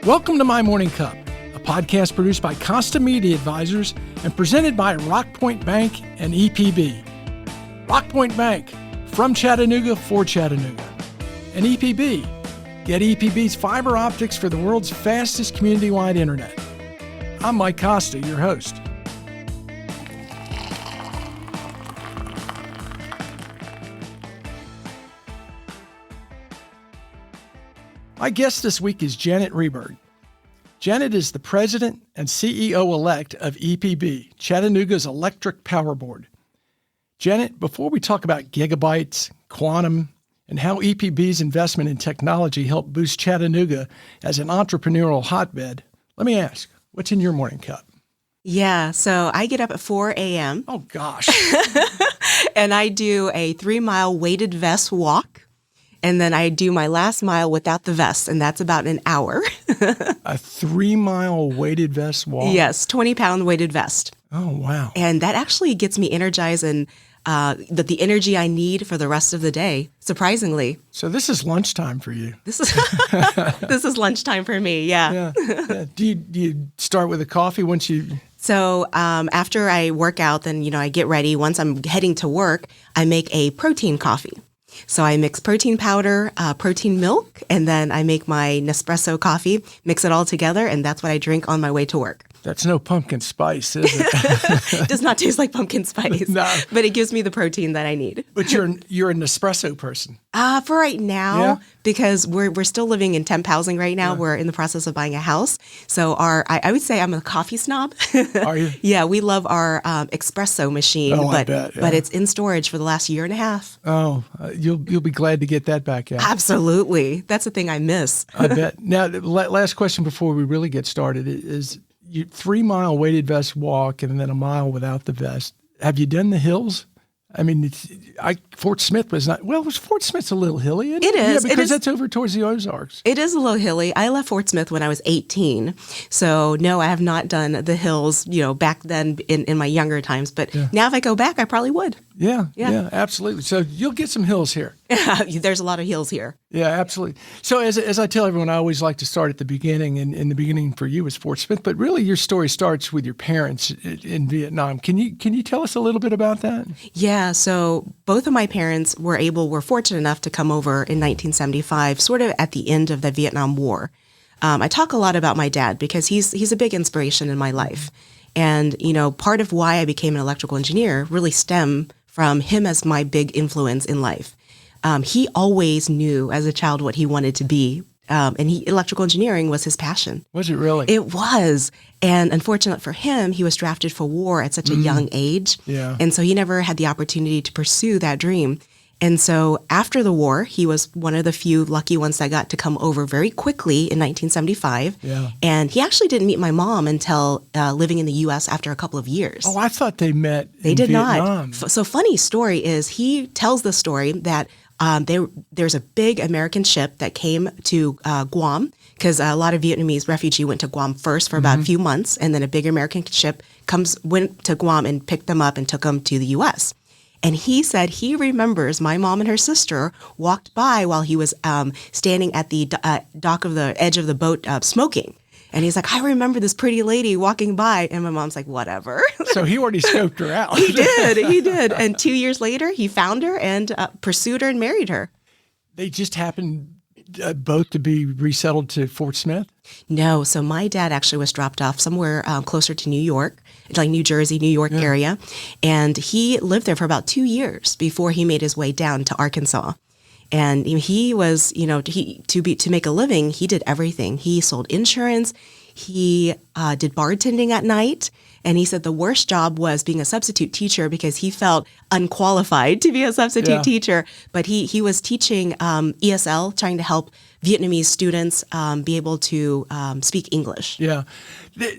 Welcome to My Morning Cup, a podcast produced by Costa Media Advisors and presented by Rockpoint Bank and EPB. Rockpoint Bank, from Chattanooga for Chattanooga. And EPB, get EPB's fiber optics for the world's fastest community-wide internet. I'm Mike Costa, your host. My guest this week is Janet Rehberg. Janet is the president and CEO-elect of EPB, Chattanooga's electric power board. Janet, before we talk about gigabytes, quantum, and how EPB's investment in technology helped boost Chattanooga as an entrepreneurial hotbed, let me ask, what's in your morning cup? Yeah, so I get up at 4 a.m. Oh, gosh. And I do a 3-mile weighted vest walk. And then I do my last mile without the vest, and that's about an hour. A 3-mile weighted vest walk? Yes, 20-pound weighted vest. Oh, wow. And that actually gets me energized and the energy I need for the rest of the day, surprisingly. So this is lunchtime for you. This is lunchtime for me, yeah. Yeah. Do you start with a coffee once you... So after I work out, then, I get ready. Once I'm heading to work, I make a protein coffee. So I mix protein powder, protein milk, and then I make my Nespresso coffee, mix it all together, and that's what I drink on my way to work. That's no pumpkin spice, is it? It does not taste like pumpkin spice, No. But it gives me the protein that I need. But you're an Nespresso person. For right now, Yeah. because we're still living in temp housing right now. Yeah. We're in the process of buying a house. So I would say I'm a coffee snob. Are you? Yeah, we love our espresso machine, Oh, but I bet, yeah. but it's in storage for the last year and a half. Oh, you'll be glad to get that back out. Absolutely. That's the thing I miss. I bet. Now, the last question before we really get started is 3-mile weighted vest walk and then a mile without the vest. Have you done the hills? I mean, Fort Smith was not, Fort Smith's a little hilly, isn't it? It is. Yeah, because that's over towards the Ozarks. It is a little hilly. I left Fort Smith when I was 18. So no, I have not done the hills, back then in my younger times. But now if I go back, I probably would. Yeah, absolutely. So you'll get some hills here. There's a lot of hills here. Yeah, absolutely. So as I tell everyone, I always like to start at the beginning, and the beginning for you was Fort Smith, but really your story starts with your parents in Vietnam. Can you tell us a little bit about that? Yeah, so both of my parents were fortunate enough to come over in 1975, sort of at the end of the Vietnam War. I talk a lot about my dad because he's a big inspiration in my life. And, part of why I became an electrical engineer really stemmed from him as my big influence in life. He always knew as a child what he wanted to be, and electrical engineering was his passion. Was it really? It was. And unfortunate for him, he was drafted for war at such a young age. Yeah. And so he never had the opportunity to pursue that dream. And so after the war, he was one of the few lucky ones that got to come over very quickly in 1975. Yeah. And he actually didn't meet my mom until living in the U.S. after a couple of years. Oh, I thought they met in did Vietnam. not. So funny story is he tells the story that there's a big American ship that came to Guam because a lot of Vietnamese refugees went to Guam first for about a few months, and then a big American ship went to Guam and picked them up and took them to the U.S. And he said he remembers my mom and her sister walked by while he was standing at the dock of the edge of the boat smoking. And he's like, I remember this pretty lady walking by. And my mom's like, whatever. So he already scoped her out. He did. And 2 years later, he found her and pursued her and married her. They just happened both to be resettled to Fort Smith? No. So my dad actually was dropped off somewhere closer to New York, like New Jersey, New York area. And he lived there for about 2 years before he made his way down to Arkansas. And he was, to make a living, he did everything. He sold insurance. He did bartending at night. And he said the worst job was being a substitute teacher because he felt unqualified to be a substitute teacher. But he was teaching ESL, trying to help Vietnamese students be able to speak English. Yeah.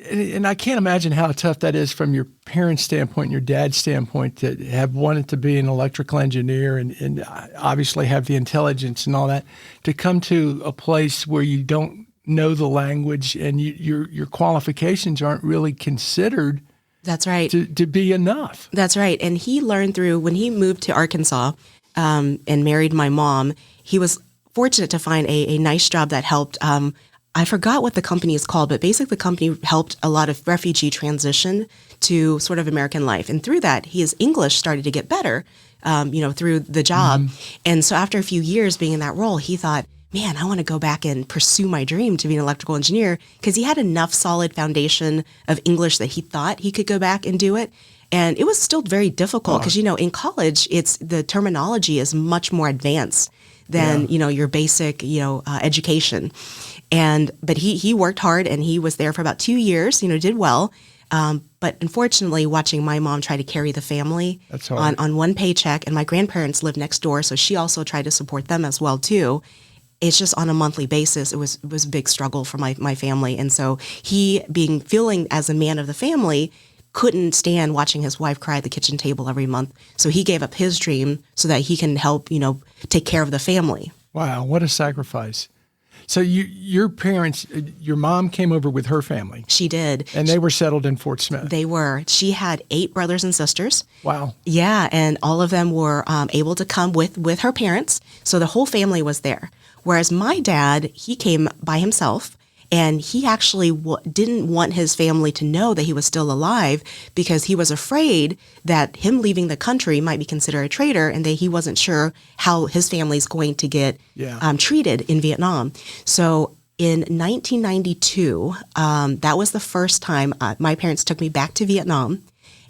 And I can't imagine how tough that is from your parents' standpoint and your dad's standpoint to have wanted to be an electrical engineer and obviously have the intelligence and all that, to come to a place where you don't know the language and your qualifications aren't really considered. That's right. To be enough. That's right. And he learned when he moved to Arkansas and married my mom, he was fortunate to find a nice job that helped I forgot what the company is called, but basically the company helped a lot of refugee transition to sort of American life. And through that, his English started to get better, through the job. And so after a few years being in that role, he thought, man, I want to go back and pursue my dream to be an electrical engineer, because he had enough solid foundation of English that he thought he could go back and do it. And it was still very difficult because, in college, the terminology is much more advanced than, your basic, education. But he worked hard, and he was there for about 2 years, did well. But unfortunately, watching my mom try to carry the family on one paycheck, and my grandparents lived next door, so she also tried to support them as well, too. It's just on a monthly basis. It was a big struggle for my family. And so he, feeling as a man of the family, couldn't stand watching his wife cry at the kitchen table every month. So he gave up his dream so that he can help, take care of the family. Wow, what a sacrifice. So your parents, your mom came over with her family. She did. And they were settled in Fort Smith. They were. She had 8 brothers and sisters. Wow. Yeah, and all of them were able to come with her parents. So the whole family was there. Whereas my dad, he came by himself, and he actually didn't want his family to know that he was still alive, because he was afraid that him leaving the country might be considered a traitor, and that he wasn't sure how his family's going to get treated in Vietnam. So in 1992, that was the first time my parents took me back to Vietnam.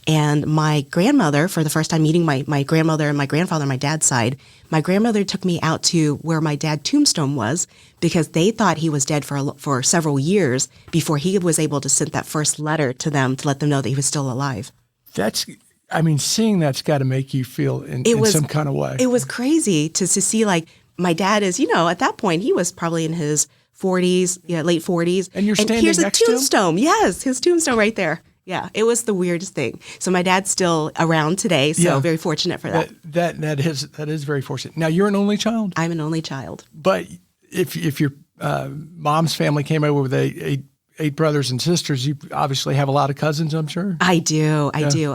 And my grandmother, for the first time meeting my grandmother and my grandfather on my dad's side, my grandmother took me out to where my dad's tombstone was, because they thought he was dead for several years before he was able to send that first letter to them to let them know that he was still alive. Seeing that's got to make you feel in some kind of way. It was crazy to see, like, my dad is, at that point, he was probably in his 40s, late 40s. And you're standing here's next a tombstone. to him? Yes, his tombstone right there. Yeah, it was the weirdest thing. So my dad's still around today, so very fortunate for that. That is very fortunate. Now, you're an only child? I'm an only child. But if your mom's family came over with eight brothers and sisters, you obviously have a lot of cousins, I'm sure? I do.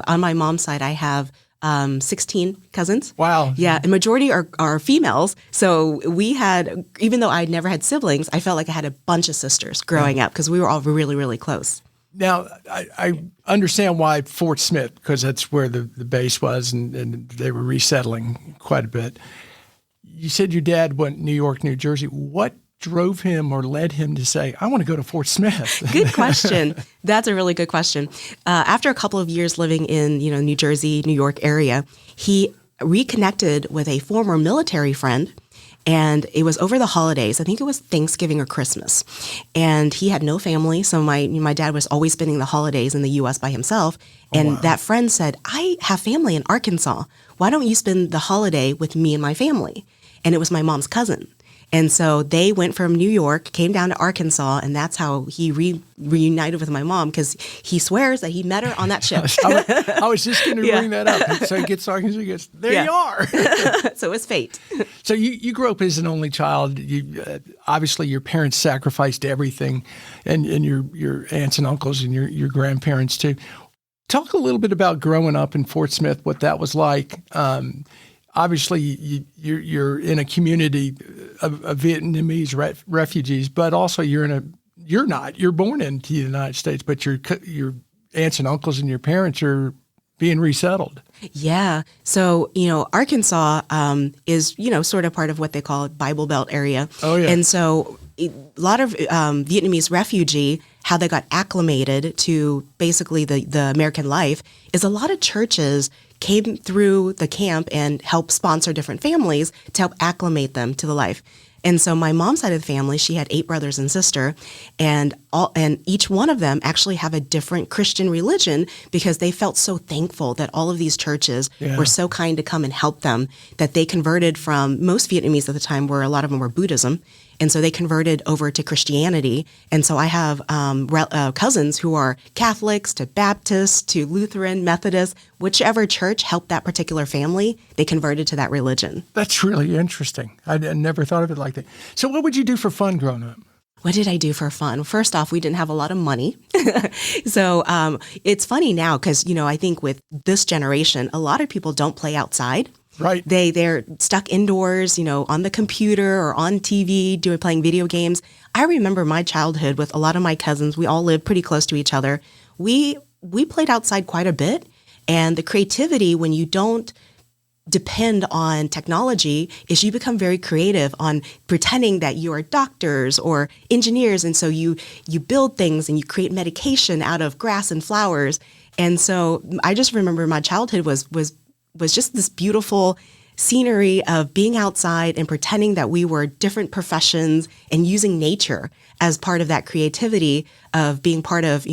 On my mom's side, I have 16 cousins. Wow. Yeah, the majority are females. So we had, even though I never had siblings, I felt like I had a bunch of sisters growing up, because we were all really, really close. Now, I understand why Fort Smith, because that's where the base was, and they were resettling quite a bit. You said your dad went New York, New Jersey. What drove him or led him to say, I want to go to Fort Smith? Good question. That's a really good question. After a couple of years living in, New Jersey, New York area, he reconnected with a former military friend. And it was over the holidays. I think it was Thanksgiving or Christmas. And he had no family. So my dad was always spending the holidays in the U.S. by himself. And that friend said, I have family in Arkansas. Why don't you spend the holiday with me and my family? And it was my mom's cousin. And so they went from New York, came down to Arkansas, and that's how he reunited with my mom, because he swears that he met her on that ship. I was just going to bring that up. So he gets Arkansas, there you are. So it's fate. So you grew up as an only child. Obviously, your parents sacrificed everything, and your aunts and uncles and your grandparents too. Talk a little bit about growing up in Fort Smith, what that was like. Obviously, you're in a community of Vietnamese refugees, but also you're born into the United States, but your aunts and uncles and your parents are being resettled. Yeah. So, Arkansas is, sort of part of what they call Bible Belt area. Oh, yeah. And so a lot of Vietnamese refugee, how they got acclimated to basically the American life is a lot of churches came through the camp and helped sponsor different families to help acclimate them to the life. And so my mom's side of the family, she had 8 brothers and sister, and each one of them actually have a different Christian religion, because they felt so thankful that all of these churches were so kind to come and help them, that they converted from, most Vietnamese at the time were, a lot of them were Buddhism. And so they converted over to Christianity. And so I have cousins who are Catholics to Baptists to Lutheran, Methodist, whichever church helped that particular family, they converted to that religion. That's really interesting. I never thought of it like that. So what would you do for fun growing up? What did I do for fun? First off, we didn't have a lot of money. So it's funny now because, I think with this generation, a lot of people don't play outside. Right. They're stuck indoors, on the computer or on TV, playing video games. I remember my childhood with a lot of my cousins. We all lived pretty close to each other. We played outside quite a bit, and the creativity when you don't depend on technology is you become very creative on pretending that you are doctors or engineers. And so you build things and you create medication out of grass and flowers. And so I just remember my childhood was just this beautiful scenery of being outside and pretending that we were different professions and using nature as part of that creativity of being part of,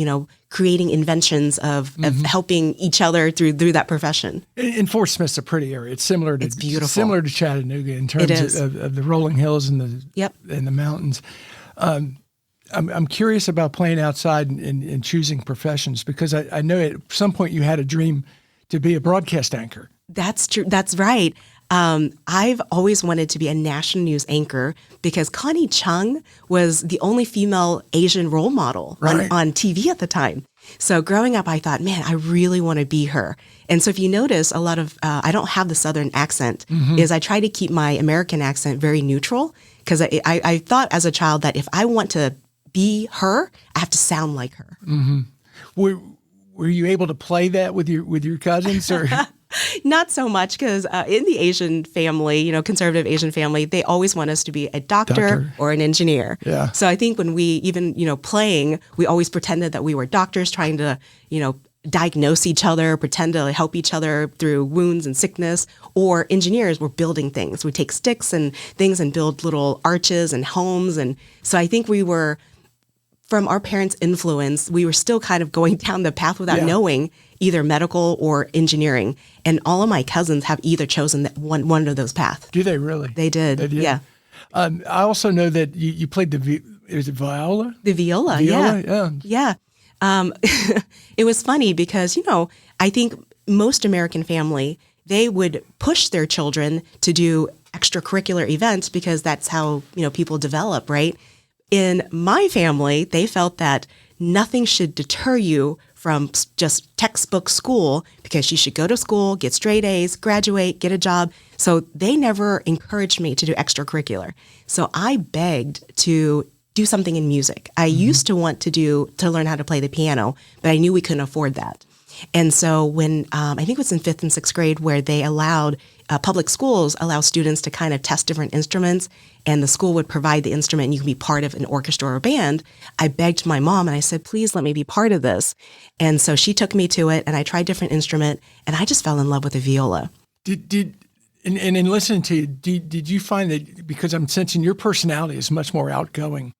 creating inventions of helping each other through that profession. And Fort Smith's a pretty area. It's beautiful. Similar to Chattanooga in terms of the rolling hills and the mountains. I'm curious about playing outside and choosing professions because I know at some point you had a dream to be a broadcast anchor. That's true. That's right. I've always wanted to be a national news anchor because Connie Chung was the only female Asian role model on TV at the time. So growing up, I thought, man, I really want to be her. And so if you notice, a lot of, I don't have the Southern accent, is I try to keep my American accent very neutral because I thought as a child that if I want to be her, I have to sound like her. Mm-hmm. Were you able to play that with your cousins or? Not so much because in the Asian family, conservative Asian family, they always want us to be a doctor or an engineer. Yeah. So I think when we even, playing, we always pretended that we were doctors trying to, diagnose each other, pretend to help each other through wounds and sickness, or engineers were building things. We take sticks and things and build little arches and homes. And so I think we were, from our parents' influence, we were still kind of going down the path without knowing either medical or engineering. And all of my cousins have either chosen one of those paths. Do they really? They did. Yeah. I also know that you played is it viola? The viola, yeah. Yeah. It was funny because, I think most American family, they would push their children to do extracurricular events because that's how, people develop, right? In my family, they felt that nothing should deter you from just textbook school because you should go to school, get straight A's, graduate, get a job. So they never encouraged me to do extracurricular. So I begged to do something in music. I used to want to learn how to play the piano, but I knew we couldn't afford that. And so when, I think it was in 5th and 6th grade where they allowed, public schools allow students to kind of test different instruments and the school would provide the instrument and you can be part of an orchestra or a band. I begged my mom and I said, please let me be part of this. And so she took me to it and I tried different instrument and I just fell in love with the viola. And in listening to you, did you find that, because I'm sensing your personality is much more outgoing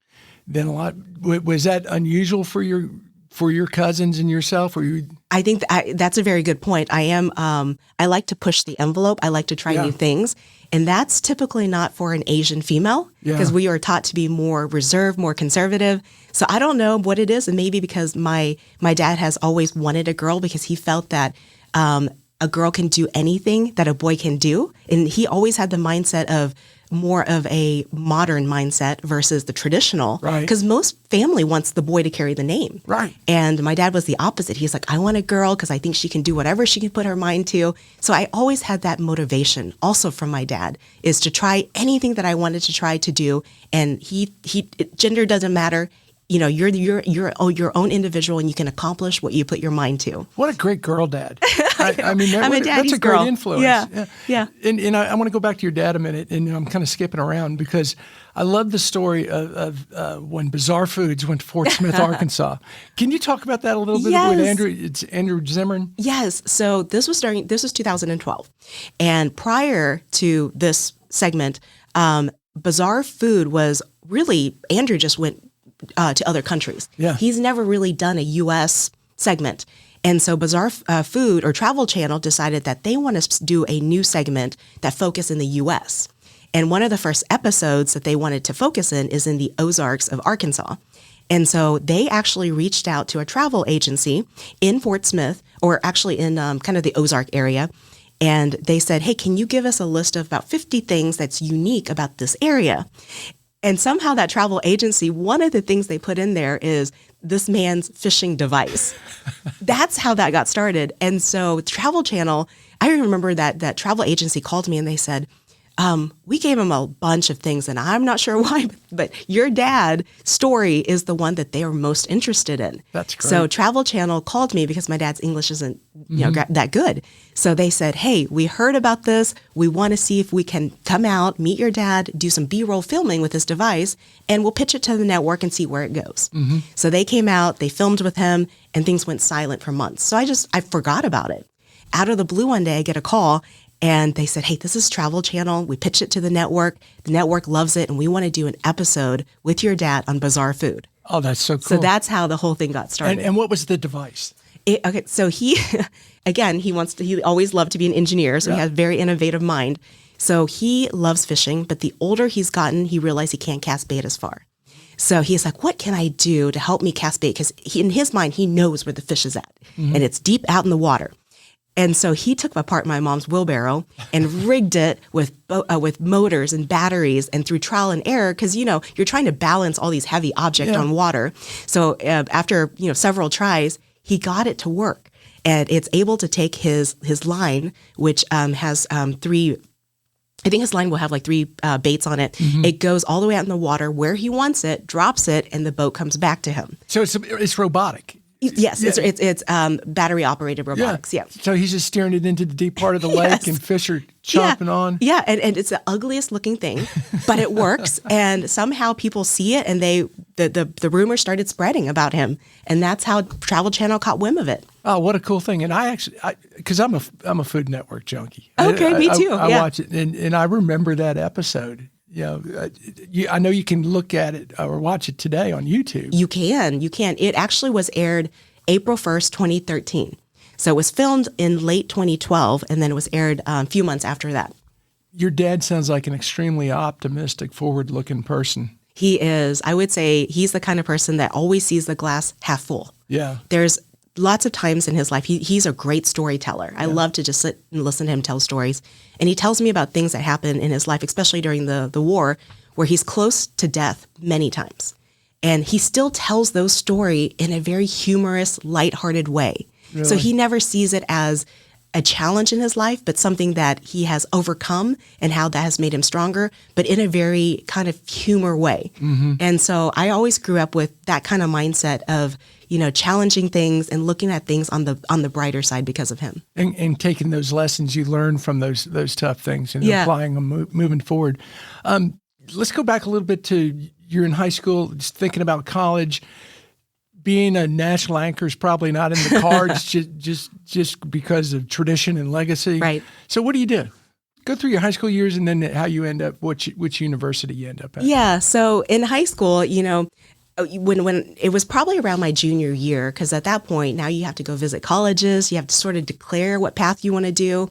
than a lot, was that unusual for your cousins and yourself? Or you? I think that's a very good point. I like to push the envelope. I like to try new things. And that's typically not for an Asian female because we are taught to be more reserved, more conservative. So I don't know what it is. And maybe because my dad has always wanted a girl because he felt that a girl can do anything that a boy can do. And he always had the mindset of more of a modern mindset versus the traditional. Right. Because most family wants the boy to carry the name. Right. And my dad was the opposite. He's like, I want a girl because I think she can do whatever she can put her mind to. So I always had that motivation also from my dad is to try anything that I wanted to try to do. And gender doesn't matter. You're your own individual and you can accomplish what you put your mind to. What a great girl dad. I mean, I'm a daddy's that's a girl. great influence. Yeah. And I want to go back to your dad a minute, and I'm kind of skipping around because I love the story of when Bizarre Foods went to Fort Smith, Arkansas. Can you talk about that a little bit with Andrew? It's Andrew Zimmern. Yes. So this was 2012, and prior to this segment, Bizarre Food was really Andrew just went to other countries. Yeah. He's never really done a U.S. segment. And so Bizarre Food or Travel Channel decided that they want to do a new segment that focused in the U.S. And one of the first episodes that they wanted to focus in is in the Ozarks of Arkansas. And so they actually reached out to a travel agency in Fort Smith, or actually in kind of the Ozark area. And they said, hey, can you give us a list of about 50 things that's unique about this area? And somehow that travel agency, one of the things they put in there is this man's fishing device. That's how that got started. And so Travel Channel, I remember that travel agency called me and they said, we gave him a bunch of things, and I'm not sure why, but your dad's story is the one that they are most interested in. That's great. So Travel Channel called me because my dad's English isn't that good. So they said, hey, we heard about this. We want to see if we can come out, meet your dad, do some B-roll filming with this device, and we'll pitch it to the network and see where it goes. So they came out, they filmed with him, and things went silent for months. So I forgot about it. Out of the blue one day, I get a call, and they said, hey, this is Travel Channel. We pitched it to the network. The network loves it, and we want to do an episode with your dad on bizarre food. Oh, that's so cool. So that's how the whole thing got started. And what was the device? Okay, so he always loved to be an engineer, so he has a very innovative mind. So he loves fishing, but the older he's gotten, he realized he can't cast bait as far. So he's like, what can I do to help me cast bait? Because in his mind, he knows where the fish is at, and it's deep out in the water. And so he took apart my mom's wheelbarrow and rigged it with motors and batteries and through trial and error, because, you're trying to balance all these heavy objects on water. So after, several tries, he got it to work. And it's able to take his line, which has three, I think his line will have like three baits on it. It goes all the way out in the water where he wants it, drops it, and the boat comes back to him. So it's robotic. Yes, it's battery operated robotics. Yeah. So he's just steering it into the deep part of the lake, and fish are chomping on. Yeah, and it's the ugliest looking thing, but it works. And somehow people see it, and the rumor started spreading about him, and that's how Travel Channel caught wind of it. Oh, what a cool thing! And because I'm a Food Network junkie. Okay, me too. I watch it, and I remember that episode. I know you can look at it or watch it today on YouTube. You can. It actually was aired April 1st, 2013. So it was filmed in late 2012, and then it was aired a few months after that. Your dad sounds like an extremely optimistic, forward-looking person. He is. I would say he's the kind of person that always sees the glass half full. Yeah. There's lots of times in his life, he's a great storyteller. I love to just sit and listen to him tell stories. And he tells me about things that happened in his life, especially during the war, where he's close to death many times. And he still tells those stories in a very humorous, lighthearted way. Really? So he never sees it as a challenge in his life, but something that he has overcome and how that has made him stronger, but in a very kind of humor way. And so I always grew up with that kind of mindset of, challenging things and looking at things on the brighter side because of him. And taking those lessons you learned from those tough things and applying them moving forward. Let's go back a little bit to you're in high school, just thinking about college. Being a national anchor is probably not in the cards just because of tradition and legacy. Right. So what do you do? Go through your high school years and then how you end up, which university you end up at. Yeah. So in high school, when it was probably around my junior year, because at that point, now you have to go visit colleges. You have to sort of declare what path you want to do.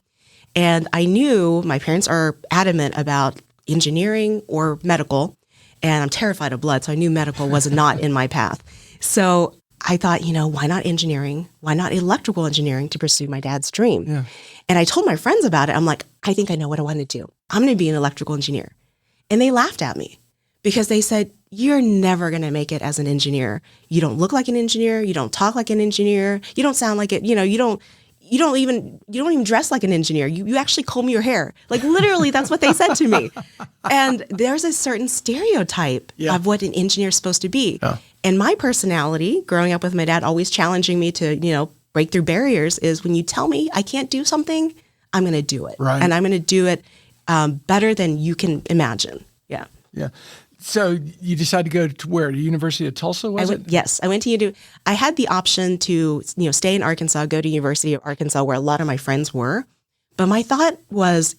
And I knew my parents are adamant about engineering or medical, and I'm terrified of blood, so I knew medical was not in my path. So I thought, why not engineering? Why not electrical engineering to pursue my dad's dream? Yeah. And I told my friends about it. I'm like, I think I know what I want to do. I'm going to be an electrical engineer. And they laughed at me because they said, you're never going to make it as an engineer. You don't look like an engineer. You don't talk like an engineer. You don't sound like it. You don't even dress like an engineer. You actually comb your hair. Like literally, that's what they said to me. And there's a certain stereotype of what an engineer is supposed to be. Yeah. And my personality, growing up with my dad, always challenging me to, break through barriers, is when you tell me I can't do something, I'm going to do it. Right. And I'm going to do it better than you can imagine. Yeah. Yeah. So you decided to go to where? The University of Tulsa, was it? Yes. I went to UW. I had the option to, stay in Arkansas, go to University of Arkansas, where a lot of my friends were. But my thought was,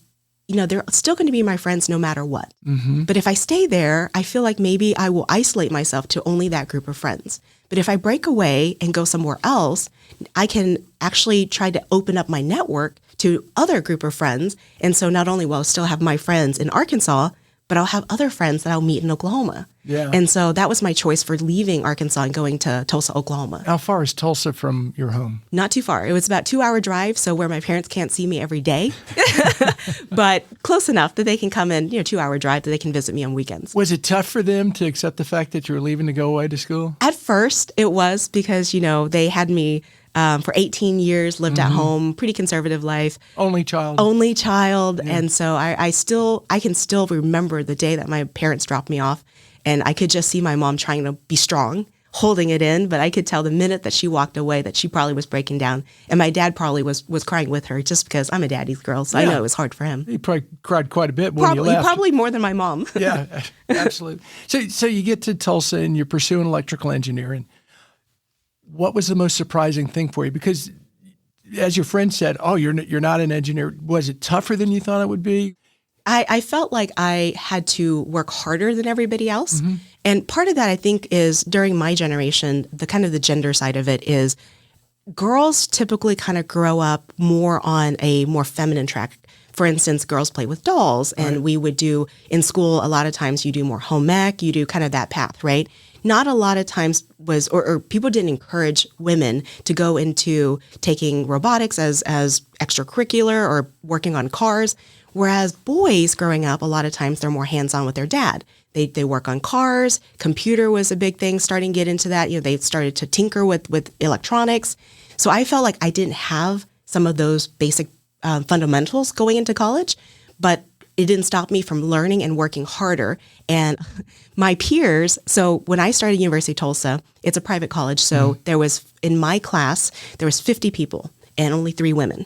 they're still going to be my friends no matter what. Mm-hmm. But if I stay there, I feel like maybe I will isolate myself to only that group of friends. But if I break away and go somewhere else, I can actually try to open up my network to other group of friends. And so not only will I still have my friends in Arkansas, but I'll have other friends that I'll meet in Oklahoma. Yeah. And so that was my choice for leaving Arkansas and going to Tulsa, Oklahoma. How far is Tulsa from your home? Not too far. It was about 2-hour drive, so where my parents can't see me every day, but close enough that they can come in, 2-hour drive that they can visit me on weekends. Was it tough for them to accept the fact that you were leaving to go away to school? At first, it was because, they had me for 18 years, lived at home, pretty conservative life. Only child. Yeah. And so I can still remember the day that my parents dropped me off, and I could just see my mom trying to be strong, holding it in, but I could tell the minute that she walked away that she probably was breaking down. And my dad probably was crying with her just because I'm a daddy's girl, so I know it was hard for him. He probably cried quite a bit when you left. Probably more than my mom. Yeah, absolutely. So you get to Tulsa and you're pursuing electrical engineering. What was the most surprising thing for you? Because as your friend said, you're not an engineer. Was it tougher than you thought it would be? I felt like I had to work harder than everybody else. And part of that, I think, is during my generation, the gender side of it is girls typically kind of grow up more on a more feminine track. For instance, girls play with dolls, and we would do in school, a lot of times you do more home ec, you do kind of that path, right? Not a lot of times or people didn't encourage women to go into taking robotics as extracurricular or working on cars. Whereas boys growing up, a lot of times they're more hands-on with their dad. They work on cars. Computer was a big thing, starting to get into that. They started to tinker with electronics. So I felt like I didn't have some of those basic fundamentals going into college, but it didn't stop me from learning and working harder. And my peers, so when I started University of Tulsa, it's a private college. So there was, in my class, there was 50 people and only 3 women.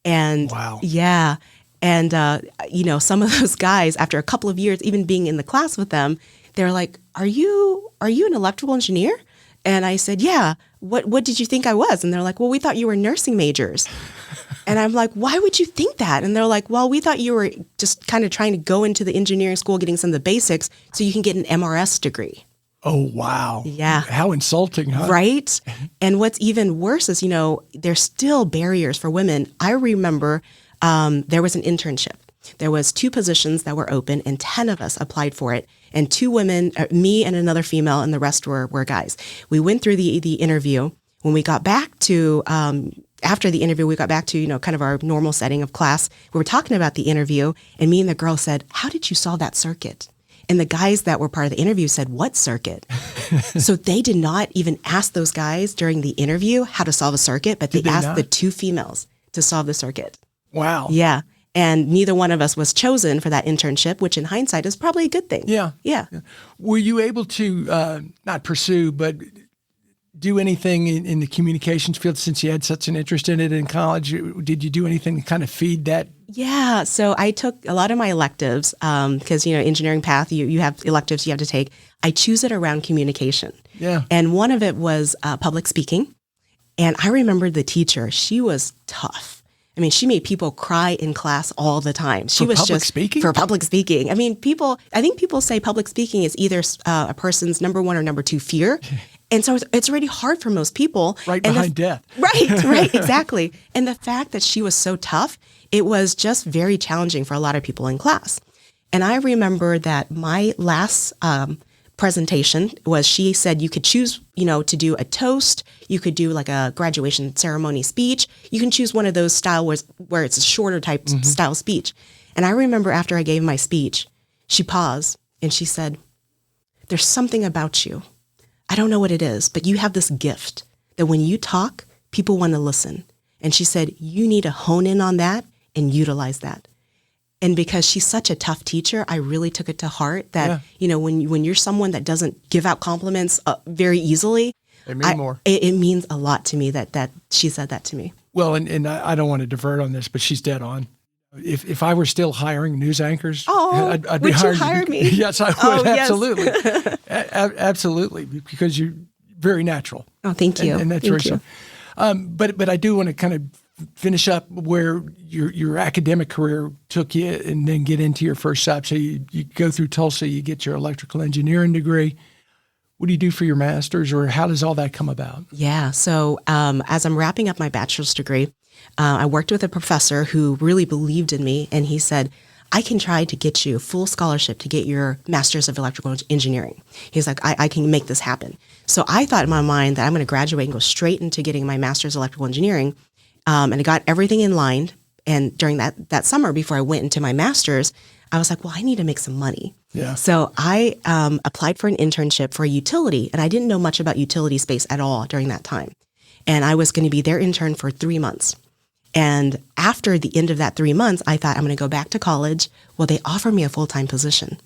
And wow. Yeah. And, some of those guys, after a couple of years, even being in the class with them, they're like, are you an electrical engineer? And I said, yeah. What did you think I was? And they're like, well, we thought you were nursing majors. And I'm like, why would you think that? And they're like, well, we thought you were just kind of trying to go into the engineering school, getting some of the basics so you can get an MRS degree. Oh, wow. Yeah. How insulting, huh? Right? And what's even worse is, there's still barriers for women. I remember there was an internship. There was 2 positions that were open and 10 of us applied for it. And 2 women, me and another female, and the rest were guys. We went through the interview. When we got back to, after the interview, we got back to, kind of our normal setting of class. We were talking about the interview, and me and the girl said, how did you solve that circuit? And the guys that were part of the interview said, what circuit? So they did not even ask those guys during the interview how to solve a circuit, but they asked the 2 females to solve the circuit. Wow. Yeah. And neither one of us was chosen for that internship, which in hindsight is probably a good thing. Yeah. Yeah. Were you able to not pursue, but do anything in the communications field since you had such an interest in it in college? Did you do anything to kind of feed that? Yeah. So I took a lot of my electives because, engineering path, you have electives you have to take. I choose it around communication. Yeah. And one of it was public speaking. And I remember the teacher, she was tough. I mean, she made people cry in class all the time. She was public just speaking? For public speaking. I mean, I think people say public speaking is either a person's number 1 or number 2 fear. And so it's already hard for most people. Right behind death. Right, exactly. And the fact that she was so tough, it was just very challenging for a lot of people in class. And I remember that my last presentation was, she said you could choose, to do a toast, you could do like a graduation ceremony speech, you can choose one of those style where it's a shorter type style speech. And I remember after I gave my speech, she paused and she said, there's something about you. I don't know what it is, but you have this gift that when you talk, people want to listen. And she said, you need to hone in on that and utilize that. And because she's such a tough teacher, I really took it to heart that, when you're someone that doesn't give out compliments very easily, it means more. It means a lot to me that she said that to me. Well, and I don't want to divert on this, but she's dead on. If I were still hiring news anchors, I'd be would hiring you hire me? Yes, I would. Oh, absolutely. Yes. Absolutely, because you're very natural. Oh, thank you. And that's thank very you. But I do want to kind of finish up where your academic career took you and then get into your first job. So you go through Tulsa, you get your electrical engineering degree. What do you do for your master's, or how does all that come about? Yeah. So as I'm wrapping up my bachelor's degree, I worked with a professor who really believed in me, and he said, I can try to get you full scholarship to get your master's of electrical engineering. He's like, I can make this happen. So I thought in my mind that I'm going to graduate and go straight into getting my master's of electrical engineering. And I got everything in line. And during that summer before I went into my master's, I was like, well, I need to make some money. Yeah. So I applied for an internship for a utility, and I didn't know much about utility space at all during that time. And I was going to be their intern for 3 months. And after the end of that 3 months, I thought I'm going to go back to college. Well, they offered me a full-time position.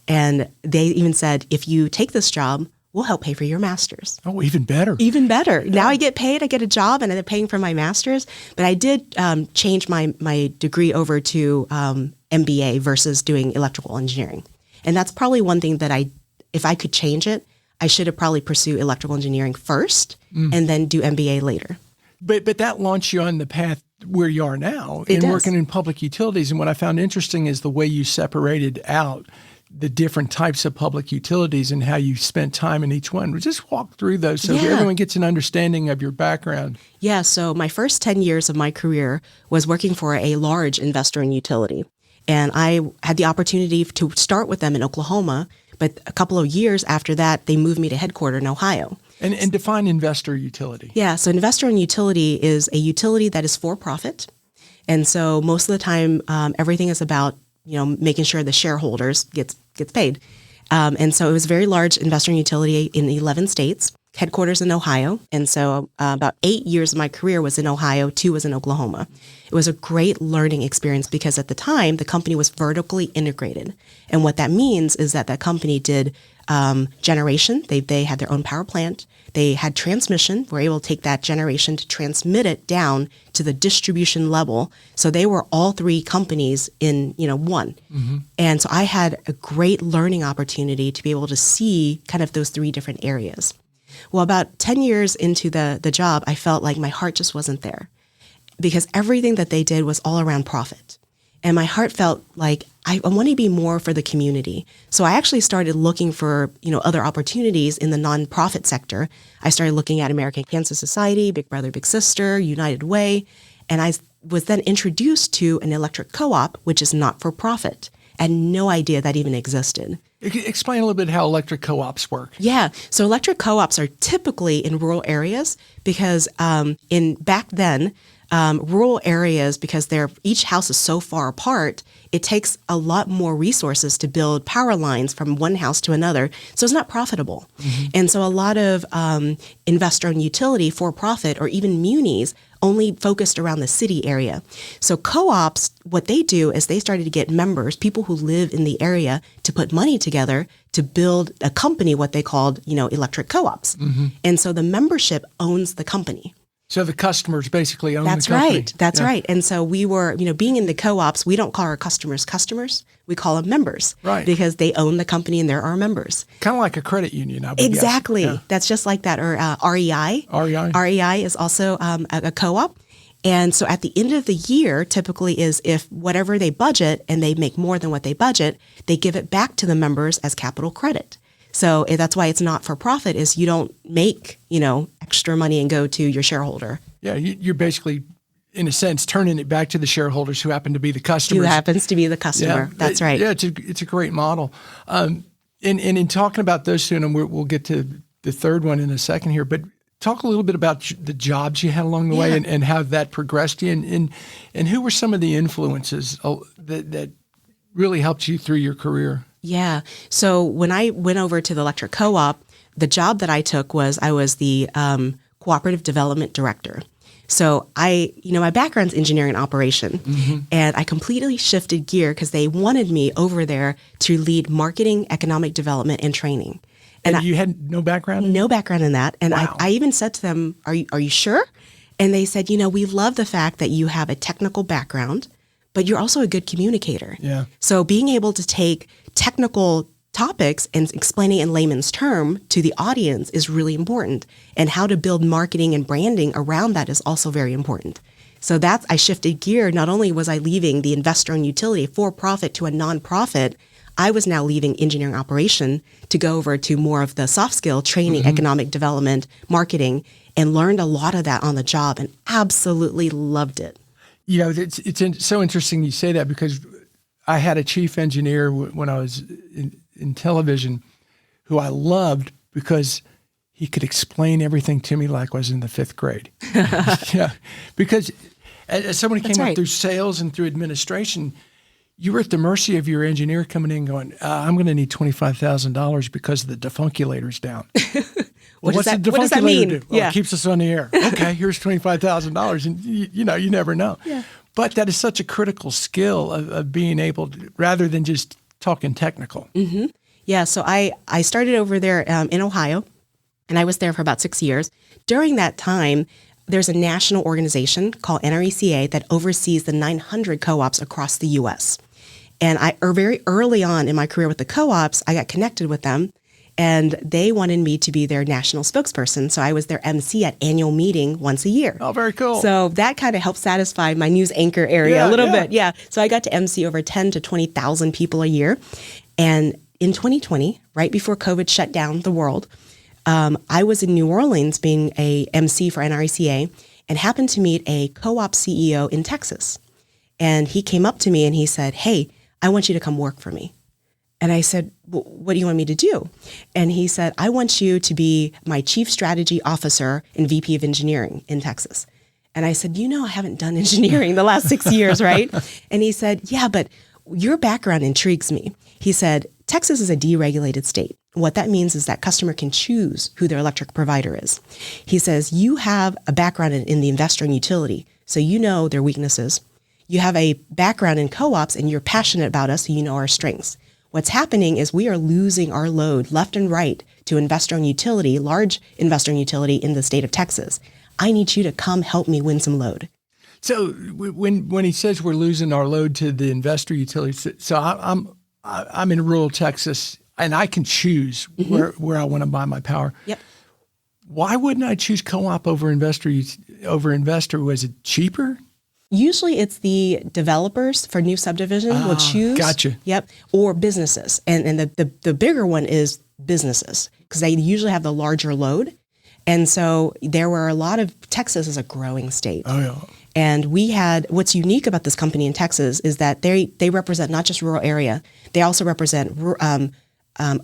And they even said, if you take this job, we'll help pay for your master's. Oh, even better. Even better. Yeah. Now I get paid, I get a job, and they're paying for my master's. But I did change my degree over to MBA versus doing electrical engineering. And that's probably one thing that if I could change it, I should have probably pursued electrical engineering first and then do MBA later. But that launched you on the path where you are now It does. working in public utilities. And what I found interesting is the way you separated out the different types of public utilities and how you spent time in each one. Just walk through those so everyone gets an understanding of your background. Yeah, so my first 10 years of my career was working for a large investor in utility. And I had the opportunity to start with them in Oklahoma, but a couple of years after that, they moved me to headquarters in Ohio. And define investor utility. Yeah, so investor in utility is a utility that is for profit. And so most of the time, everything is about making sure the shareholders gets paid. And so it was a very large investor in utility in 11 states, headquarters in Ohio. And so about 8 years of my career was in Ohio, 2 was in Oklahoma. It was a great learning experience because at the time, the company was vertically integrated. And what that means is that company did generation. They had their own power plant. They had transmission. Were able to take that generation to transmit it down to the distribution level. So they were all 3 companies in one. Mm-hmm. And so I had a great learning opportunity to be able to see kind of those 3 different areas. Well, about 10 years into the job, I felt like my heart just wasn't there because everything that they did was all around profit. And my heart felt like I want to be more for the community. So I actually started looking for, other opportunities in the nonprofit sector. I started looking at American Cancer Society, Big Brother, Big Sister, United Way. And I was then introduced to an electric co-op, which is not for profit. I had no idea that even existed. Explain a little bit how electric co-ops work. Yeah. So electric co-ops are typically in rural areas because back then, rural areas, because each house is so far apart, it takes a lot more resources to build power lines from one house to another. So it's not profitable. Mm-hmm. And so a lot of investor-owned utility, for-profit, or even munis only focused around the city area. So co-ops, what they do is they started to get members, people who live in the area, to put money together to build a company, what they called, electric co-ops. Mm-hmm. And so the membership owns the company. So the customers basically own the company. That's right. And so we were, being in the co-ops, we don't call our customers customers. We call them members. Right. Because they own the company and they're our members. Kind of like a credit union, I would Exactly. guess. Yeah. That's just like that. Or REI. REI. REI is also a co-op. And so at the end of the year, typically is if whatever they budget and they make more than what they budget, they give it back to the members as capital credit. So that's why it's not for profit is you don't make, extra money and go to your shareholder. Yeah, you're basically, in a sense, turning it back to the shareholders who happen to be the customers. Who happens to be the customer. Yeah, that's right. Yeah, it's a great model. And in talking about those two, and we'll get to the third one in a second here, but talk a little bit about the jobs you had along the way and how that progressed you and who were some of the influences that really helped you through your career? Yeah. So when I went over to the electric co-op, the job that I took was I was the cooperative development director. So my background's engineering and operation, mm-hmm. and I completely shifted gear because they wanted me over there to lead marketing, economic development, and training. And you had no background? No background in that. And wow. I even said to them, are you sure? And they said, we love the fact that you have a technical background, but you're also a good communicator. Yeah. So being able to take technical topics and explaining in layman's term to the audience is really important. And how to build marketing and branding around that is also very important. So I shifted gear. Not only was I leaving the investor-owned utility for profit to a nonprofit, I was now leaving engineering operation to go over to more of the soft skill training, mm-hmm. economic development, marketing, and learned a lot of that on the job and absolutely loved it. It's so interesting you say that because I had a chief engineer when I was in television who I loved because he could explain everything to me like I was in the 5th grade. Yeah, because as someone who came up through sales and through administration, you were at the mercy of your engineer coming in going, I'm going to need $25,000 because the defunculator's down. What does that defunculator mean? do? Well, it keeps us on the air. Okay, here's $25,000. And, you never know. Yeah. But that is such a critical skill of being able to, rather than just talking technical. Mm-hmm. Yeah, so I started over there in Ohio, and I was there for about 6 years. During that time, there's a national organization called NRECA that oversees the 900 co-ops across the U.S. And very early on in my career with the co-ops, I got connected with them, and they wanted me to be their national spokesperson. So I was their MC at annual meeting once a year. Oh, very cool. So that kind of helped satisfy my news anchor area a little bit. Yeah. So I got to MC over 10 to 20,000 people a year. And in 2020, right before COVID shut down the world, I was in New Orleans being a MC for NRECA and happened to meet a co-op CEO in Texas. And he came up to me and he said, "Hey, I want you to come work for me." And I said, "What do you want me to do?" And he said, "I want you to be my chief strategy officer and VP of engineering in Texas." And I said, I haven't done engineering the last 6 years, right? And he said, "Yeah, but your background intrigues me." He said, "Texas is a deregulated state. What that means is that customer can choose who their electric provider is." He says, "You have a background in the investor and utility, so you know their weaknesses. You have a background in co-ops and you're passionate about us, so you know our strengths. What's happening is we are losing our load left and right to investor and utility, large investor and utility in the state of Texas. I need you to come help me win some load." So when he says we're losing our load to the investor utilities, so I'm in rural Texas and I can choose where I want to buy my power. Yep. Why wouldn't I choose co-op over investor? Was it cheaper? Usually it's the developers for new subdivision will choose. Gotcha. Yep. Or businesses. And the bigger one is businesses because they usually have the larger load. And so there were a lot of, Texas is a growing state. Oh, yeah. And we had, what's unique about this company in Texas is that they represent not just rural area, they also represent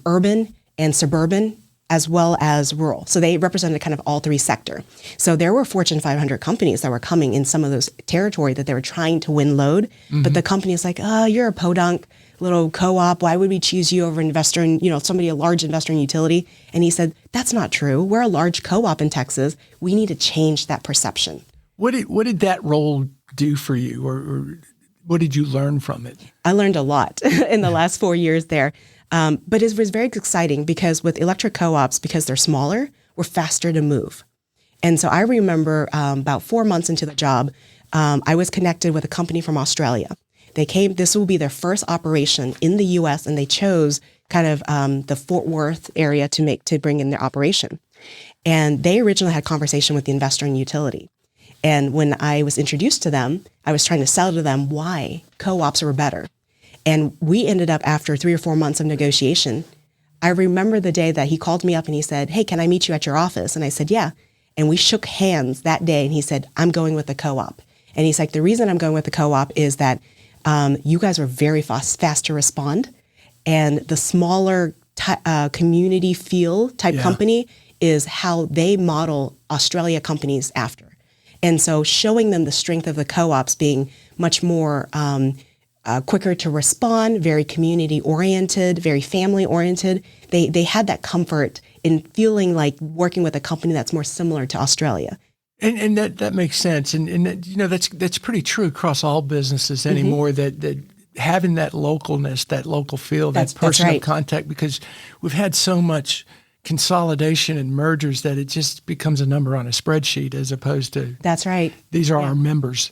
urban and suburban as well as rural. So they represented kind of all three sector. So there were Fortune 500 companies that were coming in some of those territory that they were trying to win load. Mm-hmm. But the company is like, "Oh, you're a podunk little co-op. Why would we choose you over investor and, a large investor in utility?" And he said, "That's not true. We're a large co-op in Texas. We need to change that perception." What did that role do for you, or what did you learn from it? I learned a lot in the last 4 years there. But it was very exciting because with electric co-ops, because they're smaller, we're faster to move. And so I remember about 4 months into the job, I was connected with a company from Australia. They came, this will be their first operation in the U.S., and they chose kind of the Fort Worth area to bring in their operation. And they originally had conversation with the investor and utility. And when I was introduced to them, I was trying to sell to them why co-ops were better. And we ended up, after 3 or 4 months of negotiation, I remember the day that he called me up and he said, "Hey, can I meet you at your office?" And I said, "Yeah." And we shook hands that day and he said, "I'm going with the co-op." And he's like, "The reason I'm going with the co-op is that you guys were very fast to respond. And the smaller community feel type company is how they model Australia companies after." And so showing them the strength of the co-ops being much more quicker to respond, very community-oriented, very family-oriented. They had that comfort in feeling like working with a company that's more similar to Australia. And that makes sense. And that's pretty true across all businesses anymore, that having that localness, that local feel, that personal contact, because we've had so much consolidation and mergers that it just becomes a number on a spreadsheet as opposed to That's right. These are our members.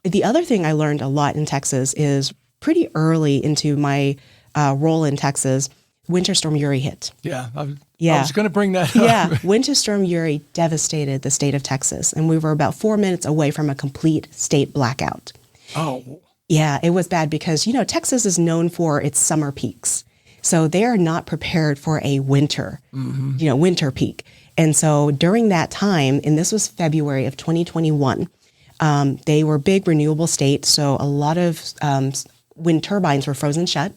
The other thing I learned a lot in Texas is pretty early into my role in Texas, Winter Storm Uri hit. Yeah, I was going to bring that up. Yeah, Winter Storm Uri devastated the state of Texas, and we were about 4 minutes away from a complete state blackout. Oh. Yeah, it was bad because, Texas is known for its summer peaks. So they are not prepared for a winter, winter peak. And so during that time, and this was February of 2021, they were a big renewable state. So a lot of wind turbines were frozen shut.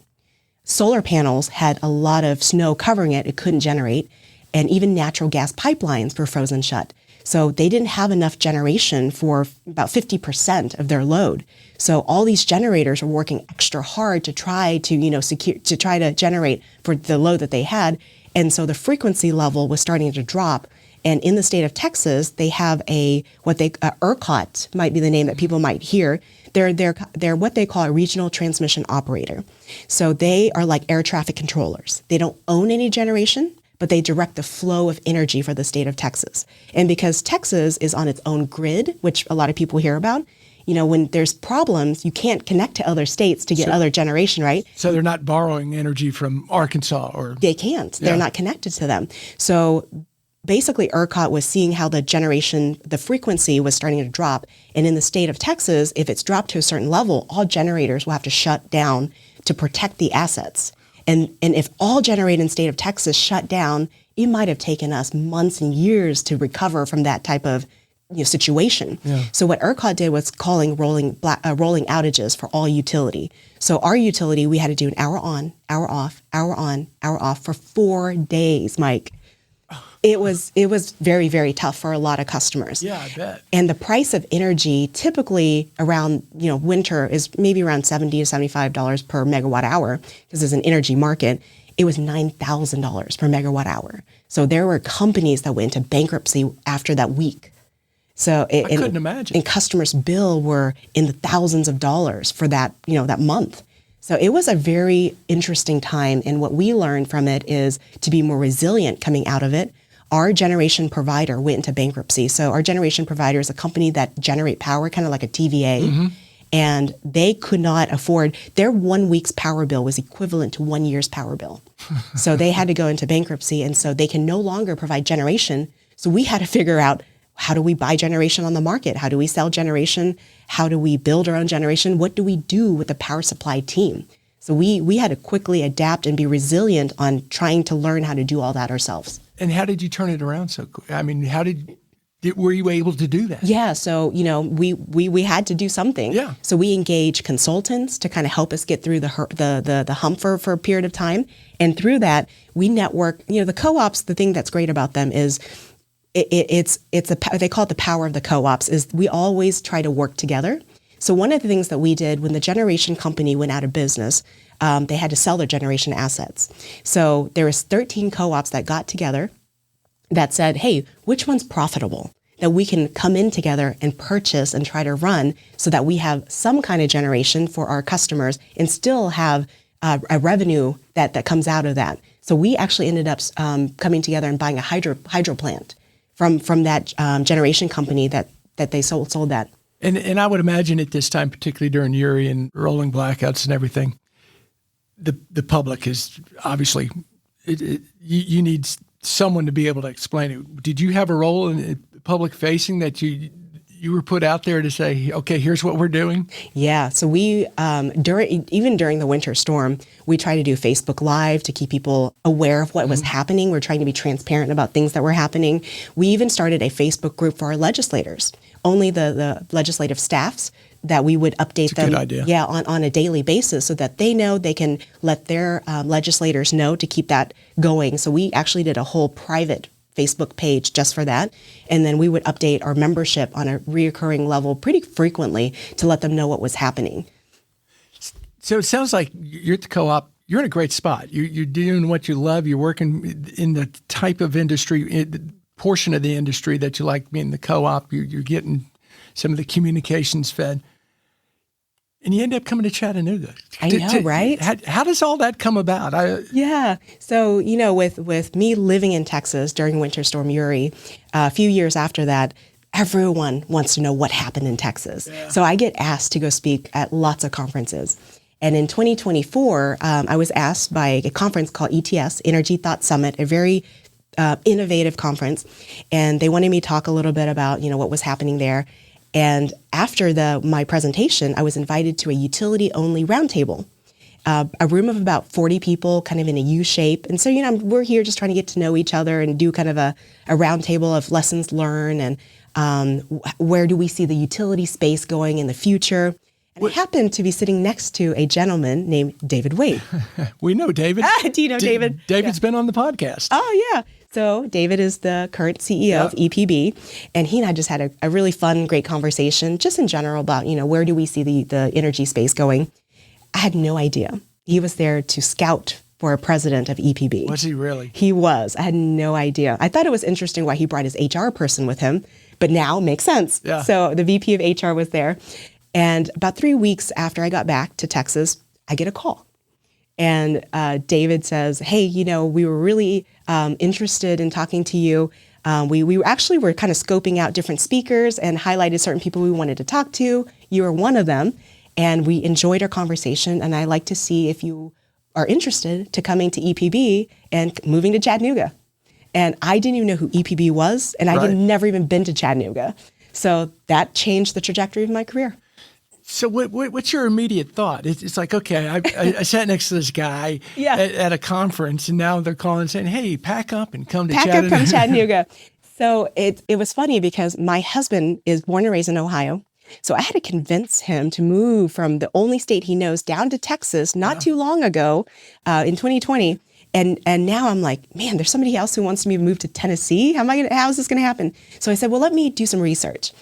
Solar panels had a lot of snow covering it. It couldn't generate. And even natural gas pipelines were frozen shut. So they didn't have enough generation for about 50% of their load. So all these generators were working extra hard to try to generate for the load that they had. And so the frequency level was starting to drop. And in the state of Texas, they have ERCOT might be the name that people might hear. They're what they call a regional transmission operator. So they are like air traffic controllers. They don't own any generation, but they direct the flow of energy for the state of Texas. And because Texas is on its own grid, which a lot of people hear about, when there's problems, you can't connect to other states to get other generation, right? So they're not borrowing energy from Arkansas or... They can't. They're not connected to them. So basically, ERCOT was seeing how the frequency was starting to drop. And in the state of Texas, if it's dropped to a certain level, all generators will have to shut down to protect the assets. And if all generators in the state of Texas shut down, it might have taken us months and years to recover from that type of situation. Yeah. So what ERCOT did was calling rolling outages for all utility. So our utility, we had to do an hour on, hour off, hour on, hour off for 4 days, Mike. It was very, very tough for a lot of customers. Yeah, I bet. And the price of energy typically around winter is maybe around $70 to $75 per megawatt hour because it's an energy market. It was $9,000 per megawatt hour. So there were companies that went into bankruptcy after that week. So I couldn't imagine. And customers' bill were in the thousands of dollars for that that month. So it was a very interesting time. And what we learned from it is to be more resilient coming out of it. Our generation provider went into bankruptcy. So our generation provider is a company that generate power, kind of like a TVA. Mm-hmm. And they could not afford, their 1 week's power bill was equivalent to 1 year's power bill. So they had to go into bankruptcy. And so they can no longer provide generation. So we had to figure out, how do we buy generation on the market? How do we sell generation? How do we build our own generation? What do we do with the power supply team? So we had to quickly adapt and be resilient on trying to learn how to do all that ourselves. And how did you turn it around so quick? I mean, were you able to do that? Yeah, so we had to do something. Yeah. So we engaged consultants to kind of help us get through the hump for a period of time, and through that we network. The co-ops. The thing that's great about them is they call it the power of the co-ops. Is we always try to work together. So one of the things that we did when the generation company went out of business, they had to sell their generation assets. So there was 13 co-ops that got together that said, hey, which one's profitable that we can come in together and purchase and try to run so that we have some kind of generation for our customers and still have a revenue that comes out of that. So we actually ended up coming together and buying a hydro plant from that generation company that they sold that. And I would imagine at this time, particularly during Uri and rolling blackouts and everything, the public is obviously, you need someone to be able to explain it. Did you have a role in public facing that you were put out there to say, okay, here's what we're doing? Yeah. So we, during the winter storm, we try to do Facebook Live to keep people aware of what was happening. We're trying to be transparent about things that were happening. We even started a Facebook group for our legislators, only the legislative staffs, that we would update them. Good idea. Yeah, on a daily basis so that they know they can let their legislators know to keep that going. So we actually did a whole private Facebook page just for that. And then we would update our membership on a reoccurring level pretty frequently to let them know what was happening. So it sounds like you're at the co-op. You're in a great spot. You're doing what you love. You're working in the type of industry, portion of the industry that you like, being the co-op. You're getting some of the communications fed. And you end up coming to Chattanooga. I know, right? How does all that come about? Yeah. So, with me living in Texas during Winter Storm Uri, a few years after that, everyone wants to know what happened in Texas. Yeah. So I get asked to go speak at lots of conferences. And in 2024, I was asked by a conference called ETS, Energy Thought Summit, a very innovative conference. And they wanted me to talk a little bit about, what was happening there. And after my presentation, I was invited to a utility-only roundtable, a room of about 40 people, kind of in a U shape. And so, we're here just trying to get to know each other and do kind of a roundtable of lessons learned and where do we see the utility space going in the future. And I happened to be sitting next to a gentleman named David Wade. We know David. Do you know David? David's been on the podcast. Oh, yeah. So David is the current CEO of EPB, and he and I just had a really fun, great conversation just in general about, where do we see the energy space going? I had no idea. He was there to scout for a president of EPB. Was he really? He was. I had no idea. I thought it was interesting why he brought his HR person with him, but now it makes sense. Yeah. So the VP of HR was there. And about 3 weeks after I got back to Texas, I get a call. And David says, hey, we were really interested in talking to you. We actually were kind of scoping out different speakers and highlighted certain people we wanted to talk to. You were one of them. And we enjoyed our conversation. And I'd like to see if you are interested to coming to EPB and moving to Chattanooga. And I didn't even know who EPB was. And I had never even been to Chattanooga. So that changed the trajectory of my career. So what's your immediate thought? It's like, okay, I sat next to this guy at a conference, and now they're calling and saying, hey, pack up and come to Chattanooga. Pack up from Chattanooga. So it was funny because my husband is born and raised in Ohio. So I had to convince him to move from the only state he knows down to Texas not too long ago in 2020. And now I'm like, man, there's somebody else who wants me to move to Tennessee. How is this going to happen? So I said, well, let me do some research.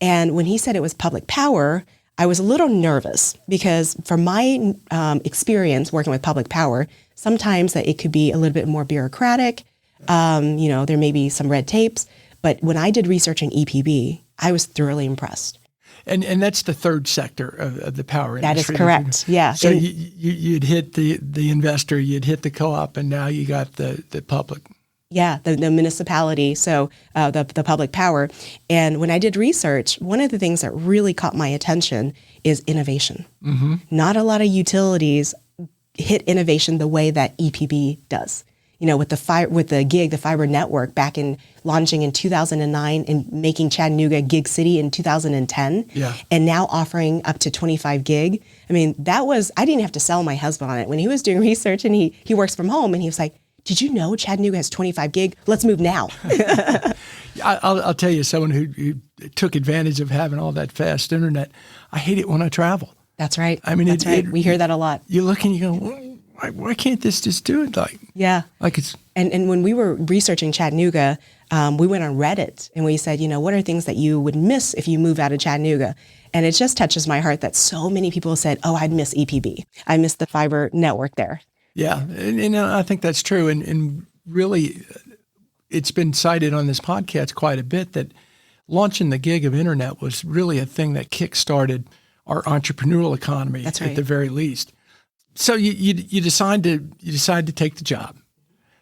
And when he said it was public power, I was a little nervous because from my experience working with public power, sometimes that it could be a little bit more bureaucratic. There may be some red tapes. But when I did research in EPB, I was thoroughly impressed. And that's the third sector of the power industry. That is correct. Yeah. So you'd hit the investor, you'd hit the co-op, and now you got the public. Yeah, the municipality, so the public power. And when I did research, one of the things that really caught my attention is innovation. Mm-hmm. Not a lot of utilities hit innovation the way that EPB does. With the gig, the fiber network launching in 2009 and making Chattanooga gig city in 2010, and now offering up to 25 gig. I mean, I didn't have to sell my husband on it. When he was doing research and he works from home and he was like, did you know Chattanooga has 25 gig? Let's move now. I'll tell you, someone who took advantage of having all that fast internet, I hate it when I travel. That's right. I mean, that's right. We hear that a lot. You look and you go, well, why can't this just do it like it's... And when we were researching Chattanooga, we went on Reddit and we said, what are things that you would miss if you move out of Chattanooga? And it just touches my heart that so many people said, oh, I'd miss EPB. I miss the fiber network there. Yeah, and I think that's true. And really, it's been cited on this podcast quite a bit that launching the gig of internet was really a thing that kickstarted our entrepreneurial economy at the very least. So you decide to take the job.